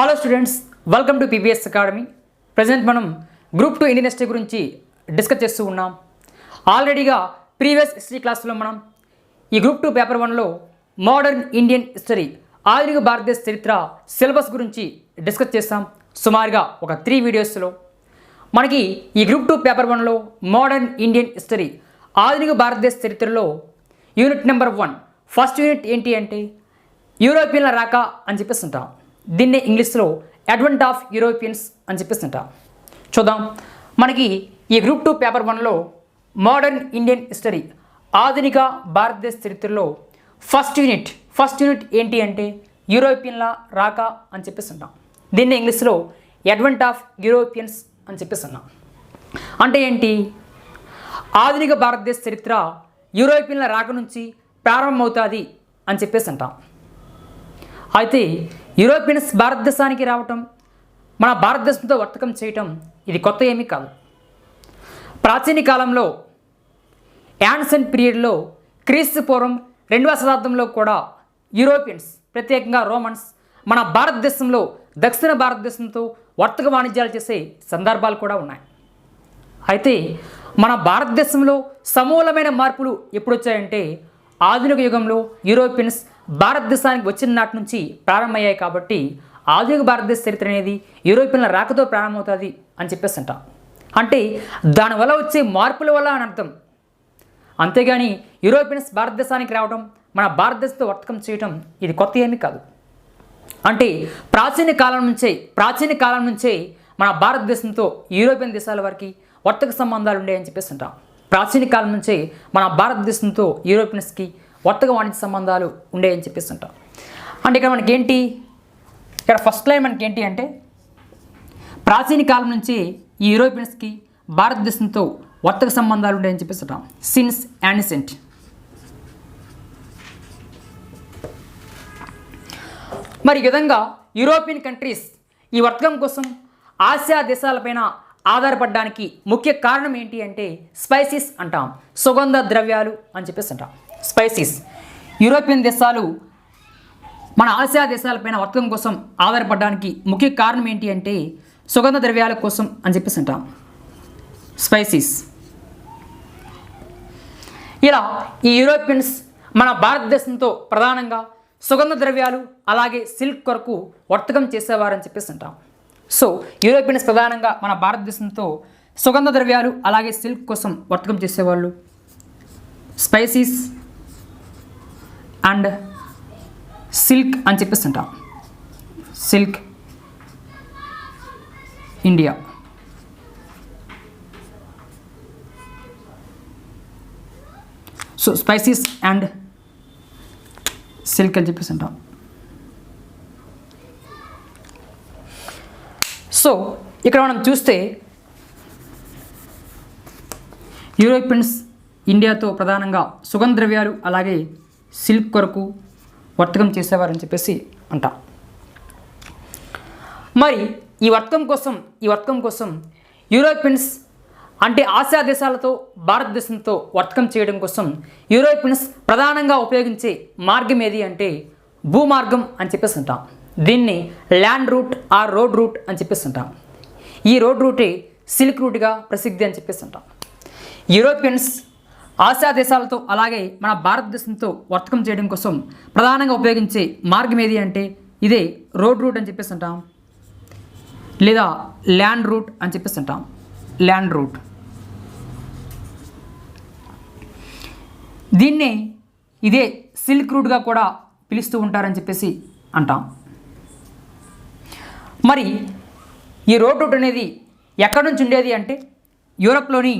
Hello students, welcome to PPS academy. Present మనం group 2 Indian history గురించి discuss చేస్తూ ఉన్నాం. ఆల్రెడీగా ప్రీవియస్ హిస్టరీ క్లాస్లో మనం ఈ గ్రూప్ 2 పేపర్ 1లో మోడర్న్ ఇండియన్ హిస్టరీ ఆధునిక భారతదేశ చరిత్ర సిలబస్ గురించి డిస్కస్ చేస్తాం. సుమారుగా ఒక 3 వీడియోస్లో మనకి ఈ గ్రూప్ 2 పేపర్ 1లో మోడర్న్ ఇండియన్ హిస్టరీ ఆధునిక భారతదేశ చరిత్రలో యూనిట్ నెంబర్ 1 ఫస్ట్ యూనిట్ ఏంటి అంటే యూరోపియన్ల రాక అని చెప్పేసి ఉంటాం. దీన్నే ఇంగ్లీష్లో అడ్వెంట్ ఆఫ్ యూరోపియన్స్ అని చెప్పేసి ఉంటాం. చూద్దాం, మనకి ఈ గ్రూప్ 2 పేపర్ 1లో మోడర్న్ ఇండియన్ హిస్టరీ ఆధునిక భారతదేశ చరిత్రలో ఫస్ట్ యూనిట్ ఏంటి అంటే యూరోపియన్ల రాక అని చెప్పేసి ఉంటాం. దీన్నే ఇంగ్లీష్లో అడ్వెంట్ ఆఫ్ యూరోపియన్స్ అని చెప్పేసి ఉన్నాం. అంటే ఏంటి? ఆధునిక భారతదేశ చరిత్ర యూరోపియన్ల రాక నుంచి ప్రారంభమవుతుంది అని చెప్పేసి అంటాం. అయితే యూరోపియన్స్ భారతదేశానికి రావటం, మన భారతదేశంతో వర్తకం చేయటం ఇది కొత్త ఏమీ కాదు. ప్రాచీన కాలంలో యాన్సెంట్ పీరియడ్లో క్రీస్తు పూర్వం 2వ శతాబ్దంలో కూడా యూరోపియన్స్, ప్రత్యేకంగా రోమన్స్ మన భారతదేశంలో దక్షిణ భారతదేశంతో వర్తక వాణిజ్యాలు చేసే సందర్భాలు కూడా ఉన్నాయి. అయితే మన భారతదేశంలో సమూలమైన మార్పులు ఎప్పుడు వచ్చాయంటే ఆధునిక యుగంలో యూరోపియన్స్ భారతదేశానికి వచ్చిన నాటి నుంచి ప్రారంభమయ్యాయి. కాబట్టి ఆధునిక భారతదేశ చరిత్ర అనేది యూరోపియన్ల రాకతో ప్రారంభమవుతుంది అని చెప్పేసి అంటాం. అంటే దానివల్ల వచ్చే మార్పుల వల్ల అని అర్థం. అంతేగాని యూరోపియన్స్ భారతదేశానికి రావడం, మన భారతదేశంతో వర్తకం చేయడం ఇది కొత్త ఏమీ కాదు. అంటే ప్రాచీన కాలం నుంచే మన భారతదేశంతో యూరోపియన్ దేశాల వరకు వర్తక సంబంధాలు ఉండేవని చెప్పేసి అంటాం. ప్రాచీన కాలం నుంచే మన భారతదేశంతో యూరోపియన్స్కి వర్తక వాణిజ్య సంబంధాలు ఉండేవని చెప్పేసి అంటాం. అంటే ఇక్కడ ఫస్ట్ లైన్ మనకి ఏంటి అంటే ప్రాచీన కాలం నుంచి ఈ యూరోపియన్స్కి భారతదేశంతో వర్తక సంబంధాలు ఉండేవని చెప్పేసి అంటాం. Since ancient. మరి ఈ విధంగా యూరోపియన్ కంట్రీస్ ఈ వర్తకం కోసం ఆసియా దేశాలపైన ఆధారపడడానికి ముఖ్య కారణం ఏంటి అంటే స్పైసీస్ అంటాం, సుగంధ ద్రవ్యాలు అని చెప్పేసి అంటాం. స్పైసీస్. యూరోపియన్ దేశాలు మన ఆసియా దేశాలపైన వర్తకం కోసం ఆధారపడడానికి ముఖ్య కారణం ఏంటి అంటే సుగంధ ద్రవ్యాల కోసం అని చెప్పేసి అంటాం. స్పైసీస్. ఇలా ఈ యూరోపియన్స్ మన భారతదేశంతో ప్రధానంగా సుగంధ ద్రవ్యాలు అలాగే సిల్క్ కొరకు వర్తకం చేసేవారని చెప్పేసి అంటాం. సో యూరోపియన్స్ ప్రధానంగా మన భారతదేశంతో సుగంధ ద్రవ్యాలు అలాగే సిల్క్ కోసం వర్తకం చేసేవాళ్ళు. స్పైసీస్ అండ్ సిల్క్ అని చెప్పేసి అంటాం. Silk India. So spices and silk అని చెప్పేసి అంటాం. సో ఇక్కడ మనం చూస్తే యూరోపియన్స్ ఇండియాతో ప్రధానంగా సుగంధ ద్రవ్యాలు అలాగే సిల్క్ కొరకు వర్తకం చేసేవారని చెప్పేసి అంటాం. మరి ఈ వర్తకం కోసం యూరోపియన్స్ అంటే ఆసియా దేశాలతో భారతదేశంతో వర్తకం చేయడం కోసం యూరోపియన్స్ ప్రధానంగా ఉపయోగించే మార్గం ఏది అంటే భూమార్గం అని చెప్పేసి అంటాం. దీన్ని land route or road route అని చెప్పేసి అంటాం. ఈ రోడ్ రూటే సిల్క్ రూట్గా ప్రసిద్ధి అని చెప్పేసి అంటాం. యూరోపియన్స్ ఆసియా దేశాలతో అలాగే మన భారతదేశంతో వర్తకం చేయడం కోసం ప్రధానంగా ఉపయోగించే మార్గం ఏది అంటే ఇదే రోడ్ రూట్ అని చెప్పేసి అంటాం, లేదా ల్యాండ్ రూట్ అని చెప్పేసి అంటాం. Land route. దీన్నే ఇదే సిల్క్ రూట్గా కూడా పిలుస్తూ ఉంటారని చెప్పేసి అంటాం. మరి ఈ రోడ్ రూట్ అనేది ఎక్కడి నుంచి ఉండేది అంటే యూరప్లోని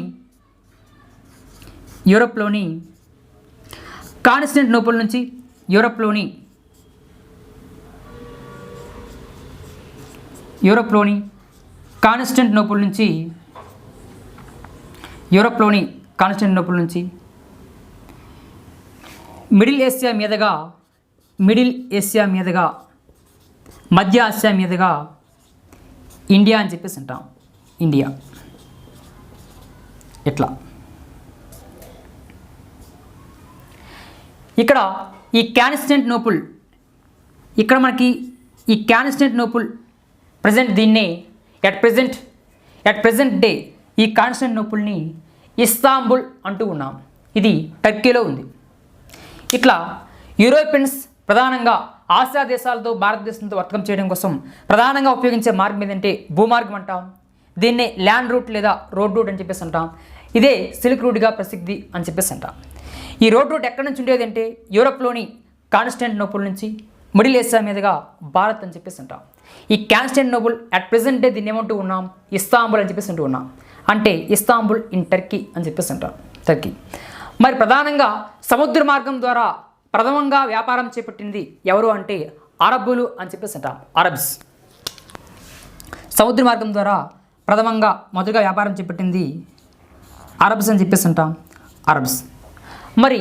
కాన్స్టాంటినోపుల్ నుంచి యూరప్లోని కాన్స్టాంటినోపుల్ నుంచి మిడిల్ ఏషియా మీదుగా మధ్య ఆసియా మీదుగా ఇండియా అని చెప్పేసి అంటాం. ఇండియా. ఇట్లా ఇక్కడ ఈ కాన్స్టాంటినోపుల్, ఇక్కడ మనకి ఈ కాన్స్టాంటినోపుల్ ప్రజెంట్ దీన్నే ఎట్ ప్రజెంట్ డే ఈ కాన్స్టాంటినోపుల్ని ఇస్తాంబుల్ అంటూ ఉన్నాం. ఇది టర్కీలో ఉంది. ఇట్లా యూరోపియన్స్ ప్రధానంగా ఆసియా దేశాలతో భారతదేశంతో వర్తకం చేయడం కోసం ప్రధానంగా ఉపయోగించే మార్గం ఏదంటే భూమార్గం అంటాం. దీన్నే ల్యాండ్ రూట్ లేదా రోడ్ రూట్ అని చెప్పేసి అంటాం. ఇదే సిల్క్ రూట్గా ప్రసిద్ధి అని చెప్పేసి అంటాం. ఈ రోడ్ రూట్ ఎక్కడి నుంచి ఉండేది అంటే యూరోప్లోని కాన్స్టాంటినోపుల్ నుంచి మిడిల్ ఏషియా మీదుగా భారత్ అని చెప్పేసి అంటాం. ఈ కాన్స్టాంటినోపుల్ అట్ ప్రెజెంట్ డే దీన్ని ఏమంటూ ఉన్నాం, ఇస్తాంబుల్ అని చెప్పేసి అంటూ ఉన్నాం. అంటే ఇస్తాంబుల్ ఇన్ టర్కీ అని చెప్పేసి అంటాం. టర్కీ మరి ప్రధానంగా సముద్ర మార్గం ద్వారా ప్రథమంగా వ్యాపారం చేపట్టింది ఎవరు అంటే అరబ్బులు అని చెప్పేసి అంటాం. అరబ్స్ సముద్ర మార్గం ద్వారా ప్రథమంగా మొదటిగా వ్యాపారం చేపట్టింది అరబ్స్ అని చెప్పేసి అంటాం. అరబ్స్ మరి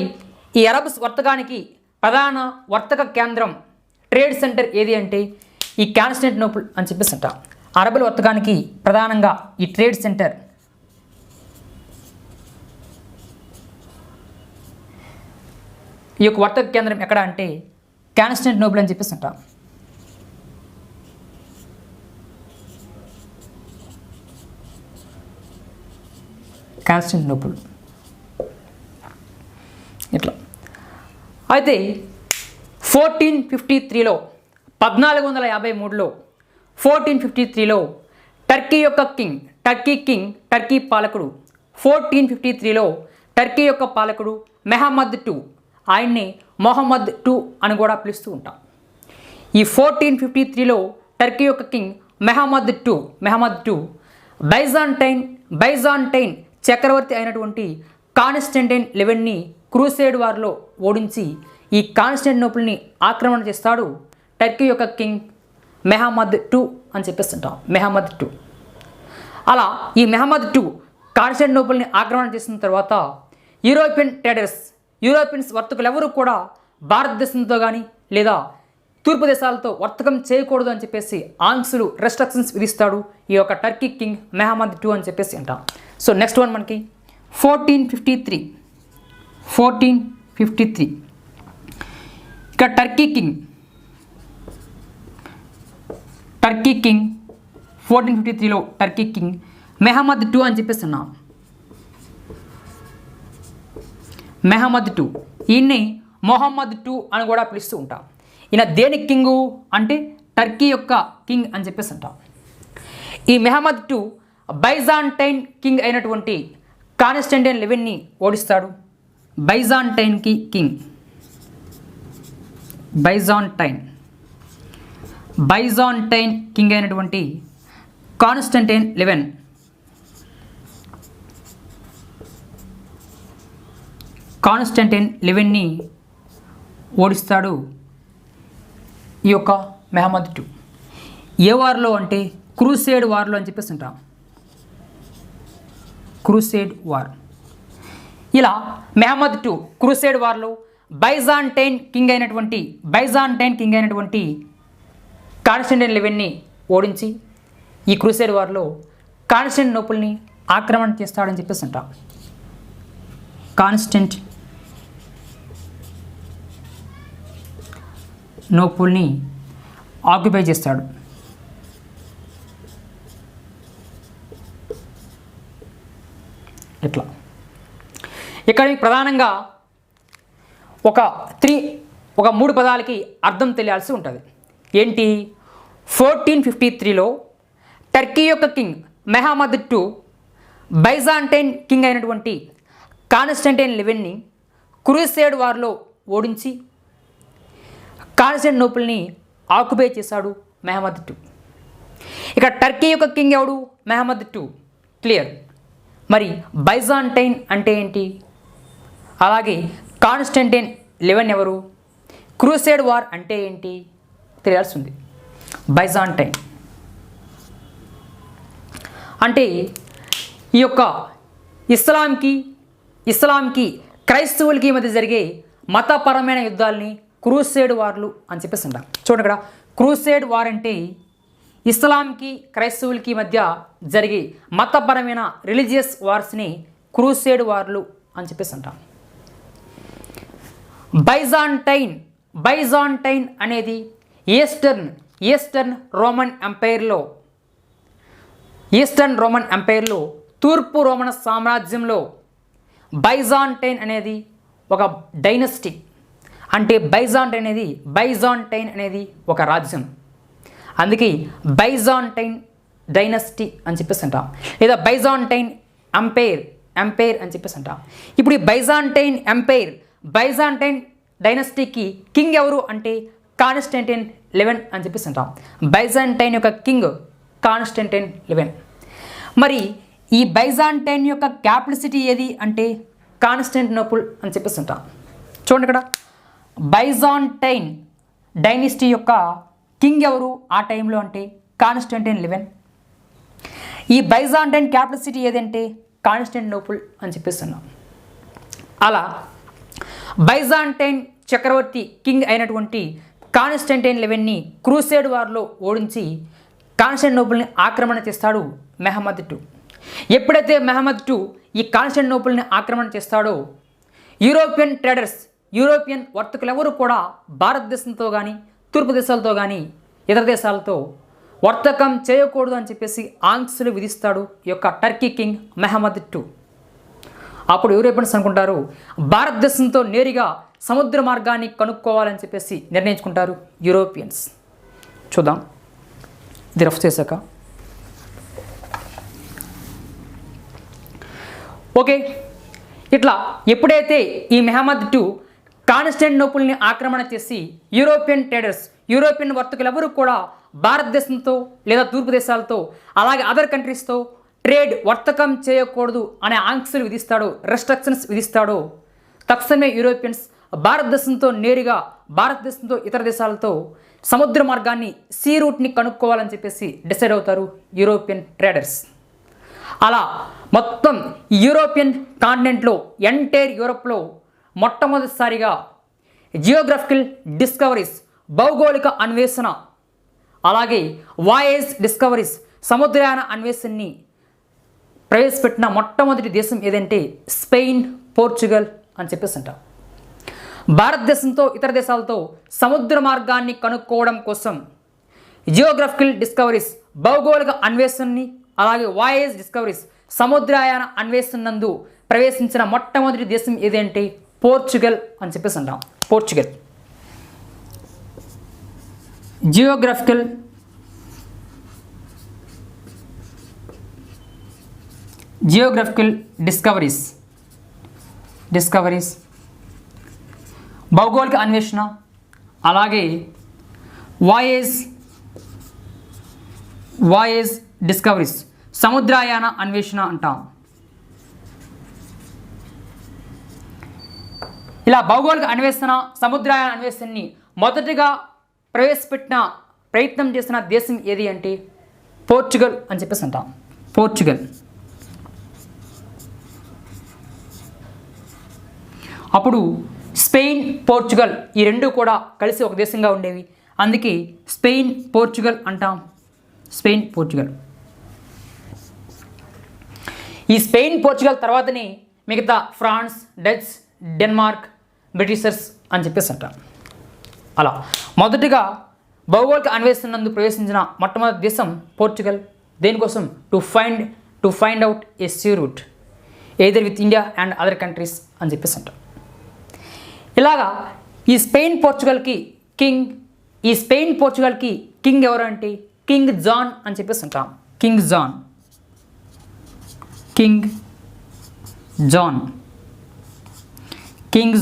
ఈ అరబ్స్ వర్తకానికి ప్రధాన వర్తక కేంద్రం ట్రేడ్ సెంటర్ ఏది అంటే ఈ కాన్స్టాంటినోపుల్ అని చెప్పేసి అంటాం. అరబ్బుల వర్తకానికి ప్రధానంగా ఈ ట్రేడ్ సెంటర్ ఈ యొక్క వర్తక కేంద్రం ఎక్కడ అంటే కాన్స్టాంటినోపుల్ అని చెప్పేసి అంటాం. కాన్స్టాంటినోపుల్ ఇట్లా అయితే 1453లో 1453లో 1453లో టర్కీ పాలకుడు 1453లో టర్కీ యొక్క పాలకుడు మెహమ్మద్ II, ఆయన్ని మొహమ్మద్ II అని కూడా పిలుస్తూ ఉంటాం. ఈ 1453లో టర్కీ యొక్క కింగ్ మెహమ్మద్ II బైజాంటైన్ చక్రవర్తి అయినటువంటి కాన్స్టాంటైన్ XI క్రూసేడ్ వార్లో ఓడించి ఈ కాన్స్టాంటినోపుల్ని ఆక్రమణ చేస్తాడు టర్కీ యొక్క కింగ్ మెహమ్మద్ II అని చెప్పేస్తుంటాం. మెహమ్మద్ II అలా ఈ మెహమ్మద్ II కాన్స్టాంటినోపుల్ని ఆక్రమణ చేసిన తర్వాత యూరోపియన్స్ వర్తకులు ఎవరు కూడా భారతదేశంతో కానీ లేదా తూర్పు దేశాలతో వర్తకం చేయకూడదు అని చెప్పేసి ఆంక్షలు రెస్ట్రిక్షన్స్ విధిస్తాడు ఈ యొక్క టర్కీ కింగ్ మెహమ్మద్ II అని చెప్పేసి అంటాం. సో నెక్స్ట్ వన్ మనకి 1453 ఇక్కడ టర్కీ కింగ్ 1453లో టర్కీ కింగ్ మెహమ్మద్ II అని చెప్పేసి అన్నాం. మెహమ్మద్ II ఈయన్ని మొహమ్మద్ II అని కూడా పిలుస్తూ ఉంటాం. ఈయన దేని కింగు అంటే టర్కీ యొక్క కింగ్ అని చెప్పేసి అంటాం. ఈ మెహమ్మద్ II బైజాంటైన్ కింగ్ అయినటువంటి కాన్స్టాంటైన్ XIని ఓడిస్తాడు. బైజాంటైన్ కింగ్ అయినటువంటి కాన్స్టాంటైన్ XIని ఓడిస్తాడు ఈ యొక్క మెహమ్మద్ II. ఏ వార్లో అంటే క్రూసేడ్ వార్లో అని చెప్పేసి అంటాం. Crusade war. ఇలా మెహమ్మద్ II క్రూసేడ్ వార్లో బైజాంటైన్ కింగ్ అయినటువంటి కాన్స్టాంటైన్ XIని ఓడించి ఈ క్రూసేడ్ వార్లో కాన్స్టాంటినోపుల్ని ఆక్రమణ చేస్తాడని చెప్పేసి అంటాం. కాన్స్టాంటినోపుల్ని ఆక్యుపై చేస్తాడు. ఇట్లా ఇక్కడ ప్రధానంగా ఒక 3 పదాలకి అర్థం తెలియాల్సి ఉంటుంది. ఏంటి? 1453లో టర్కీ యొక్క king Mehmed II Byzantine king అయినటువంటి కాన్స్టాంటైన్ XIని క్రూసేడ్ వార్లో ఓడించి కాన్స్టాంటినోపుల్ని ఆక్యుపై చేశాడు మెహమ్మద్ II. ఇక టర్కీ యొక్క కింగ్ ఎవడు? మెహమ్మద్ II. క్లియర్. మరి బైజాంటైన్ అంటే ఏంటి? అలాగే కాన్స్టాంటైన్ XI ఎవరు? క్రూసేడ్ వార్ అంటే ఏంటి తెలియాల్సి ఉంది. బైజాంటైన్ అంటే ఈ యొక్క ఇస్లాంకి క్రైస్తవులకి మధ్య జరిగే మతపరమైన యుద్ధాలని క్రూసేడ్ వార్లు అని చెప్పేసి అంటాం. చూడండి ఇక్కడ క్రూసేడ్ వార్ అంటే ఇస్లాంకి క్రైస్తవులకి మధ్య జరిగే మతపరమైన రిలీజియస్ వార్స్ని క్రూసేడ్ వార్లు అని చెప్పేసి అంటాం. బైజాంటైన్ అనేది ఈస్టర్న్ రోమన్ ఎంపైర్లో తూర్పు రోమన్ సామ్రాజ్యంలో బైజాంటైన్ అనేది ఒక డైనస్టీ. అంటే బైజాంటైన్ అనేది ఒక రాజ్యం. అందుకే బైజాంటైన్ డైనస్టీ అని చెప్పేసి అంటాం, లేదా బైజాంటైన్ ఎంపైర్ అని చెప్పేసి అంటాం. ఇప్పుడు ఈ బైజాంటైన్ డైనస్టీకి కింగ్ ఎవరు అంటే కాన్స్టంటైన్ 11 అని చెప్పేసి అంటాం. బైజాంటైన్ యొక్క కింగ్ కాన్స్టంటైన్ 11. మరి ఈ బైజాంటైన్ యొక్క క్యాపిటల్ సిటీ ఏది అంటే కాన్స్టాంటినోపుల్ అని చెప్పేసి అంటాం. చూడండి, ఇక్కడ బైజాంటైన్ డైనస్టీ యొక్క కింగ్ ఎవరు ఆ టైంలో అంటే కాన్స్టాంటైన్ 11. ఈ బైజాంటైన్ క్యాపిటల్ సిటీ ఏదంటే కాన్స్టాంటినోపుల్ అని చెప్పేస్తున్నాం. అలా బైజాంటైన్ చక్రవర్తి కింగ్ అయినటువంటి కాన్స్టాంటైన్ 11ని క్రూసేడ్ వార్లో ఓడించి కాన్స్టాంటినోపుల్ని ఆక్రమణ చేస్తాడు మెహమ్మద్ II. ఎప్పుడైతే మెహమ్మద్ II ఈ కాన్స్టాంటినోపుల్ని ఆక్రమణ చేస్తాడో యూరోపియన్ వర్తకులు ఎవరు కూడా భారతదేశంతో కానీ తూర్పు దేశాలతో కానీ ఇతర దేశాలతో వర్తకం చేయకూడదు అని చెప్పేసి ఆంక్షలు విధిస్తాడు ఈ యొక్క టర్కీ కింగ్ మెహమ్మద్ II. అప్పుడు యూరోపియన్స్ అనుకుంటారు భారతదేశంతో నేరుగా సముద్ర మార్గాన్ని కనుక్కోవాలని చెప్పేసి నిర్ణయించుకుంటారు యూరోపియన్స్. చూద్దాం ఇది రఫ్ చేశాక. ఓకే, ఇట్లా ఎప్పుడైతే ఈ మెహమ్మద్ II కాన్స్టాంటినోపుల్ని ఆక్రమణ చేసి యూరోపియన్ వర్తకులు ఎవరు కూడా భారతదేశంతో లేదా తూర్పు దేశాలతో అలాగే అదర్ కంట్రీస్తో వర్తకం చేయకూడదు అనే ఆంక్షలు విధిస్తాడో, రెస్ట్రిక్షన్స్ విధిస్తాడో, తక్షణమే యూరోపియన్స్ భారతదేశంతో ఇతర దేశాలతో సముద్ర మార్గాన్ని సీ రూట్ని కనుక్కోవాలని చెప్పేసి డిసైడ్ అవుతారు యూరోపియన్ ట్రేడర్స్. అలా మొత్తం యూరోపియన్ కాంటినెంట్లో ఎంటైర్ యూరోప్లో మొట్టమొదటిసారిగా జియోగ్రఫికల్ డిస్కవరీస్ భౌగోళిక అన్వేషణ అలాగే వాయేజ్ డిస్కవరీస్ సముద్రయాన అన్వేషణని ప్రవేశపెట్టిన మొట్టమొదటి దేశం ఏదంటే స్పెయిన్, పోర్చుగల్ అని చెప్పేసి అంటాం. భారతదేశంతో ఇతర దేశాలతో సముద్ర మార్గాన్ని కనుక్కోవడం కోసం జియోగ్రఫికల్ డిస్కవరీస్ భౌగోళిక అన్వేషణని అలాగే వాయేజ్ డిస్కవరీస్ సముద్రయాన అన్వేషణ నందు ప్రవేశించిన మొట్టమొదటి దేశం ఏదంటే పోర్చుగల్ అని చెప్పేసి అంటాం. పోర్చుగల్ జియోగ్రఫికల్ డిస్కవరీస్ భౌగోళిక అన్వేషణ అలాగే వాయేజ్ డిస్కవరీస్ సముద్రయాన అన్వేషణ అంటాం. ఇలా భౌగోళిక అన్వేషణ సముద్రయాన అన్వేషణని మొదటిగా ప్రయత్నం చేసిన దేశం ఏది అంటే పోర్చుగల్ అని చెప్పేసి అంటాం. పోర్చుగల్. అప్పుడు స్పెయిన్, పోర్చుగల్ ఈ రెండు కూడా కలిసి ఒక దేశంగా ఉండేవి. అందుకే స్పెయిన్, పోర్చుగల్ అంటాం. Spain, Portugal. ఈ స్పెయిన్, పోర్చుగల్ తర్వాతనే మిగతా ఫ్రాన్స్, డచ్, డెన్మార్క్, బ్రిటిషర్స్ అని చెప్పేసి అంటాం. అలా మొదటిగా భౌగోళిక అన్వేషణ నందు ప్రవేశించిన మొట్టమొదటి దేశం పోర్చుగల్. దేనికోసం? To find out a sea route either with India and other countries అని చెప్పేసి అంటాం. ఇలాగా ఈ స్పెయిన్ పోర్చుగల్కి కింగ్ ఎవరు అంటే కింగ్ జాన్ అని చెప్పేసి అంటాం. కింగ్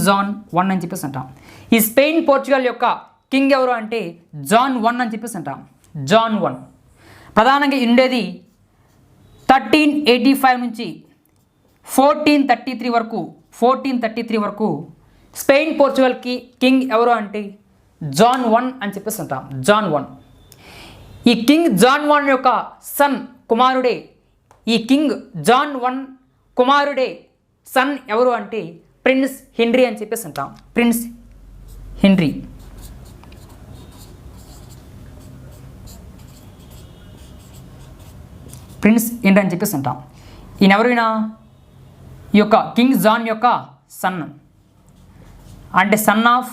జాన్ 1 అని చెప్పేసి అంటాం. ఈ స్పెయిన్ పోర్చుగల్ యొక్క కింగ్ ఎవరు అంటే జాన్ 1 అని చెప్పేసి అంటాం. జాన్ 1 ప్రధానంగా ఉండేది 1385 నుంచి 1433 వరకు స్పెయిన్ పోర్చుగల్కి కింగ్ ఎవరు అంటే జాన్ 1 అని చెప్పేసి అంటాం. జాన్ 1. ఈ కింగ్ జాన్ 1 యొక్క కుమారుడే ఈ కింగ్ జాన్ 1 కుమారుడే సన్ ఎవరు అంటే ప్రిన్స్ హెన్రీ అని చెప్పేసి అంటాం. Prince Henry. అని చెప్పేసి అంటాం. ఈయన ఎవరైనా ఈ యొక్క కింగ్ జాన్ యొక్క సన్ అంటే సన్ ఆఫ్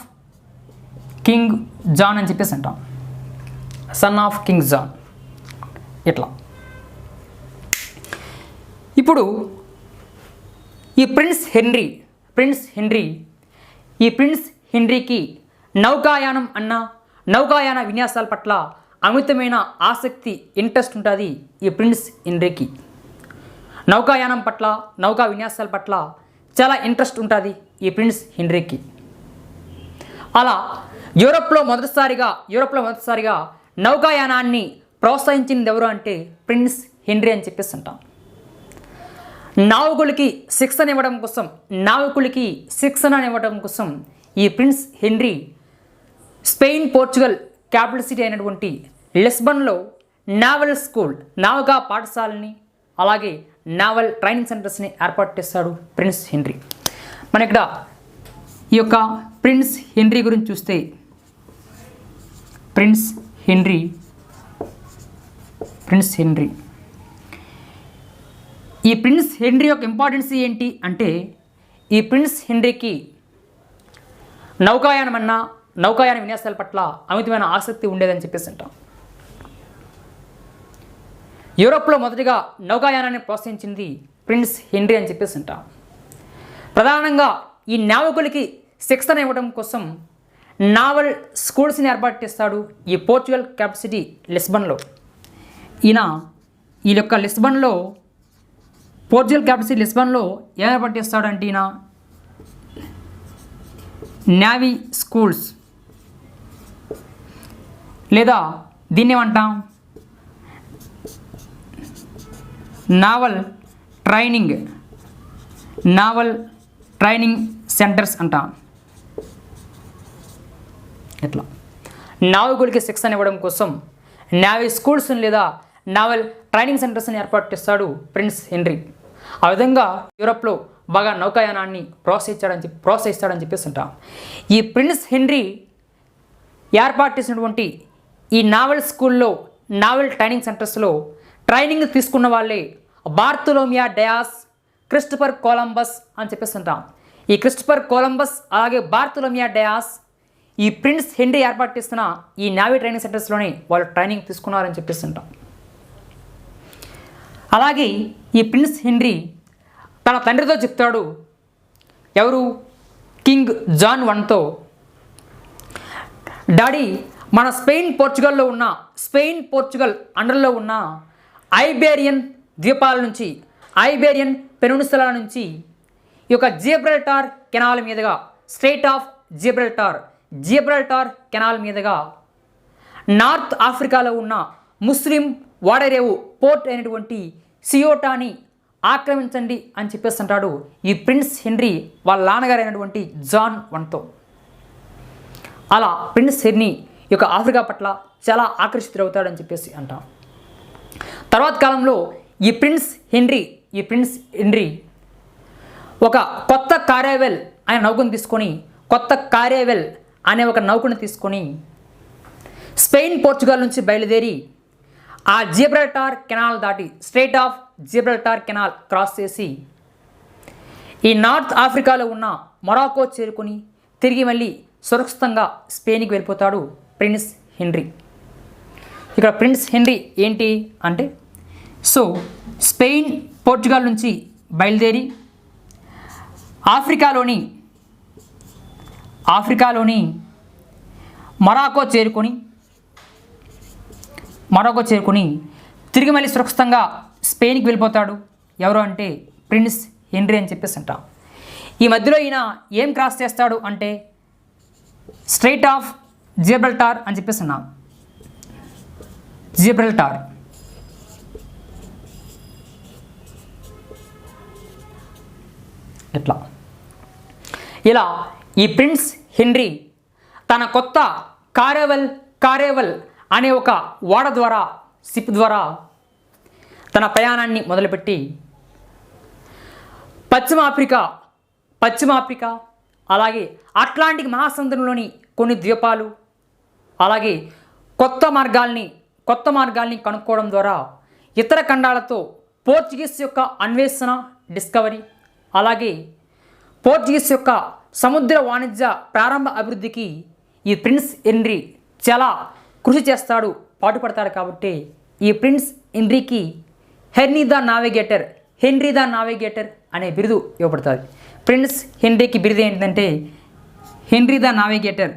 కింగ్ జాన్ అని చెప్పేసి అంటాం. Son of King John. ఇట్లా ఇప్పుడు ఈ ప్రిన్స్ హెన్రీకి నౌకాయానం అన్న నౌకాయాన విన్యాసాల పట్ల అమితమైన ఆసక్తి, ఇంట్రెస్ట్ ఉంటుంది ఈ ప్రిన్స్ హెన్రీకి. నౌకాయానం పట్ల, నౌకా విన్యాసాల పట్ల చాలా ఇంట్రెస్ట్ ఉంటుంది ఈ ప్రిన్స్ హెన్రీకి. అలా యూరోప్లో మొదటిసారిగా నౌకాయానాన్ని ప్రోత్సహించింది ఎవరు అంటే ప్రిన్స్ హెన్రీ అని చెప్పేసి అంటాం. నావికులకి శిక్షణ ఇవ్వడం కోసం ఈ prince henry Spain, Portugal capital city అయినటువంటి లిస్బన్లో నావల్ స్కూల్, నావికా పాఠశాలని, అలాగే నావల్ ట్రైనింగ్ సెంటర్స్ని ఏర్పాటు చేస్తాడు ప్రిన్స్ హెన్రీ. మన ఇక్కడ ఈ యొక్క ప్రిన్స్ హెన్రీ గురించి చూస్తే, ప్రిన్స్ హెన్రీ ఈ ప్రిన్స్ హెన్రీ యొక్క ఇంపార్టెన్స్ ఏంటి అంటే, ఈ ప్రిన్స్ హెన్రీకి నౌకాయాన విన్యాసాల పట్ల అమితమైన ఆసక్తి ఉండేదని చెప్పేసి అంటాం. యూరోప్లో మొదటిగా నౌకాయానాన్ని ప్రోత్సహించింది ప్రిన్స్ హెన్రీ అని చెప్పేసి అంటాం. ప్రధానంగా ఈ నావికులకి శిక్షణ ఇవ్వడం కోసం నావల్ స్కూల్స్ని ఏర్పాటు చేస్తాడు ఈ పోర్చుగల్ క్యాపిటల్ సిటీ లిస్బన్లో. ఈ యొక్క పోర్చుగల్ క్యాపిటల్ సిటీ లిస్బన్లో ఏం ఏర్పాటు చేస్తాడంటే ఈయన నేవీ స్కూల్స్, లేదా దీన్ని ఏమంటాం నావల్ ట్రైనింగ్ సెంటర్స్ అంటాం. ఇట్లా నావికులకి శిక్షణ ఇవ్వడం కోసం నేవీ స్కూల్స్ లేదా నావల్ ట్రైనింగ్ సెంటర్స్ని ఏర్పాటు చేస్తాడు ప్రిన్స్ హెన్రీ. ఆ విధంగా యూరోప్లో బాగా నౌకాయానాన్ని ప్రోత్సహిస్తాడని చెప్పేసి అంటాం. ఈ ప్రిన్స్ హెన్రీ ఏర్పాటు చేసినటువంటి ఈ నావల్ స్కూల్లో, నావల్ ట్రైనింగ్ సెంటర్స్లో ట్రైనింగ్ తీసుకున్న వాళ్ళే బార్తలోమియో డయాస్, క్రిస్టఫర్ కొలంబస్ అని చెప్పేసి అంటాం. ఈ క్రిస్టఫర్ కొలంబస్ అలాగే బార్తలోమియో డయాస్ ఈ ప్రిన్స్ హెన్రీ ఏర్పాటు చేస్తున్న ఈ నావీ ట్రైనింగ్ సెంటర్స్లోనే వాళ్ళు ట్రైనింగ్ తీసుకున్నారని చెప్పేసి అంటాం. అలాగే ఈ ప్రిన్స్ హెన్రీ తన తండ్రితో చెప్తాడు, ఎవరు, కింగ్ జాన్ వన్తో, డాడీ మన స్పెయిన్ పోర్చుగల్ అండర్లో ఉన్న ఐబేరియన్ ద్వీపాల నుంచి, ఐబేరియన్ పెనున్సులా నుంచి ఈ యొక్క జిబ్రల్టార్ కెనాల్ మీదుగా, స్ట్రెయిట్ ఆఫ్ జిబ్రల్టార్ కెనాల్ మీదుగా నార్త్ ఆఫ్రికాలో ఉన్న ముస్లిం వాడరేవు పోర్ట్ అయినటువంటి సియోటాని ఆక్రమించండి అని చెప్పేసి అంటాడు ఈ ప్రిన్స్ హెన్రీ వాళ్ళ నాన్నగారు అయినటువంటి జాన్ వన్తో. అలా ప్రిన్స్ హెన్రీ ఈ యొక్క ఆఫ్రికా పట్ల చాలా ఆకర్షితుడవుతాడని చెప్పేసి అంటాం. తర్వాత కాలంలో ఈ ప్రిన్స్ హెన్రీ ఒక కొత్త కారేవెల్ అనే నౌకను తీసుకొని, స్పెయిన్, పోర్చుగల్ నుంచి బయలుదేరి ఆ జిబ్రల్టార్ కెనాల్ దాటి, స్ట్రెయిట్ ఆఫ్ జిబ్రల్టార్ కెనాల్ క్రాస్ చేసి ఈ నార్త్ ఆఫ్రికాలో ఉన్న మొరాకో చేరుకొని తిరిగి మళ్ళీ సురక్షితంగా స్పెయిన్కి వెళ్ళిపోతాడు ప్రిన్స్ హెన్రీ. ఇక్కడ ప్రిన్స్ హెన్రీ ఏంటి అంటే, సో స్పెయిన్, పోర్చుగల్ నుంచి బయలుదేరి ఆఫ్రికాలోని మొరాకో చేరుకొని తిరిగి మళ్ళీ సురక్షితంగా స్పెయిన్కి వెళ్ళిపోతాడు. ఎవరు అంటే ప్రిన్స్ హెన్రీ అని చెప్పేసి అంటాం. ఈ మధ్యలో ఈయన ఏం క్రాస్ చేస్తాడు అంటే స్ట్రెయిట్ ఆఫ్ జిబ్రల్టార్ అని చెప్పేసి అన్నాం. జిబ్రల్టార్ ఇలా ఈ ప్రిన్స్ హెన్రీ తన కొత్త కారేవల్ అనే ఒక ఓడ ద్వారా, షిప్ ద్వారా తన ప్రయాణాన్ని మొదలుపెట్టి పశ్చిమ ఆఫ్రికా అలాగే అట్లాంటిక్ మహాసముద్రంలోని కొన్ని ద్వీపాలు, అలాగే కొత్త మార్గాల్ని కనుక్కోవడం ద్వారా ఇతర ఖండాలతో పోర్చుగీస్ యొక్క అన్వేషణ, డిస్కవరీ, అలాగే పోర్చుగీస్ యొక్క సముద్ర వాణిజ్య ప్రారంభ అభివృద్ధికి ఈ ప్రిన్స్ హెన్రీ చాలా కృషి చేస్తాడు పాటుపడతాడు కాబట్టి ఈ ప్రిన్స్ హెన్రీకి హెన్రీ ద నావిగేటర్ అనే బిరుదు ఇవ్వబడుతుంది. ప్రిన్స్ హెన్రీకి బిరుదు ఏంటంటే henry the navigator.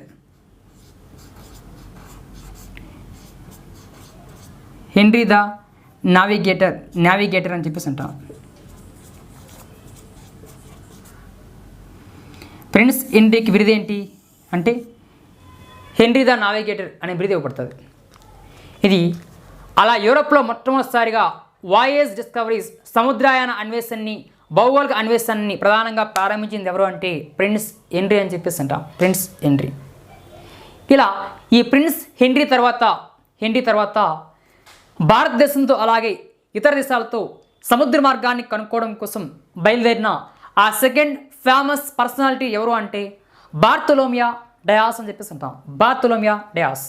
Henry the navigator అని చెప్పేసి అంటాం. ప్రిన్స్ హెన్రీకి బిరుదు ఏంటి అంటే హెన్రీ ద నావిగేటర్ అనే బిరుదు ఇవ్వబడుతుంది. ఇది అలా యూరోప్లో మొట్టమొదటిసారిగా వాయేజ్ డిస్కవరీస్ సముద్రయాన అన్వేషణని భౌగోళిక అన్వేషణని ప్రధానంగా ప్రారంభించింది ఎవరు అంటే ప్రిన్స్ హెన్రీ అని చెప్పేసి అంటాం. Prince henry. ఇలా ఈ ప్రిన్స్ హెన్రీ తర్వాత భారతదేశంతో అలాగే ఇతర దేశాలతో సముద్ర మార్గాన్ని కనుక్కోవడం కోసం బయలుదేరిన ఆ సెకండ్ ఫేమస్ పర్సనాలిటీ ఎవరు అంటే బార్తొలోమియో డయాస్ అని చెప్పేసి అంటాం. బార్తొలోమియో డయాస్.